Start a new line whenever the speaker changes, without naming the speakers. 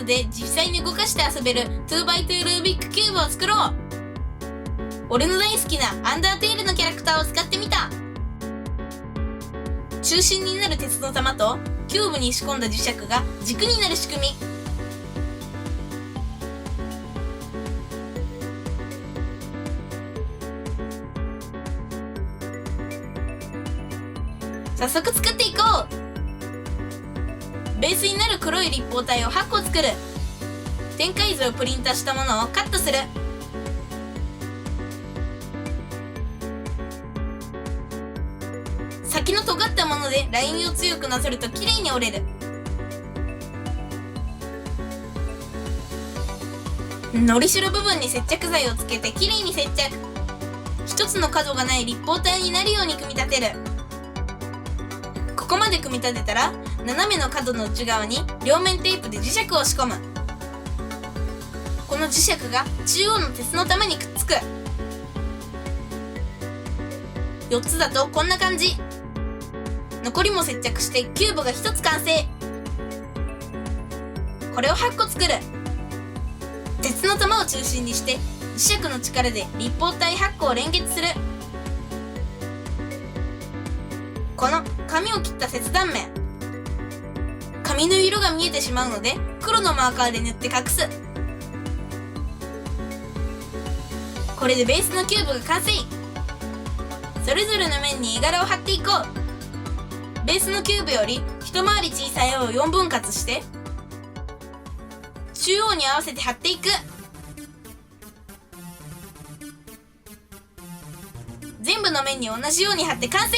ドで実際に動かして遊べる 2x2 ルービックキューブを作ろう。俺の大好きなアンダーテールのキャラクターを使ってみた。中心になる鉄の玉とキューブに仕込んだ磁石が軸になる仕組み。早速作っていこう。ベースになる黒い立方体を8個作る。展開図をプリントしたものをカットする。先の尖ったものでラインを強くなぞるときれいに折れる。のりしろ部分に接着剤をつけてきれいに接着。一つの角がない立方体になるように組み立てる。ここまで組み立てたら斜めの角の内側に両面テープで磁石を仕込む。この磁石が中央の鉄の玉にくっつく。4つだとこんな感じ。残りも接着してキューブが1つ完成。これを8個作る。鉄の玉を中心にして磁石の力で立方体8個を連結する。この紙を切った切断面、紙の色が見えてしまうので黒のマーカーで塗って隠す。これでベースのキューブが完成。それぞれの面に絵柄を貼っていこう。ベースのキューブより一回り小さい絵を4分割して中央に合わせて貼っていく。全部の面に同じように貼って完成。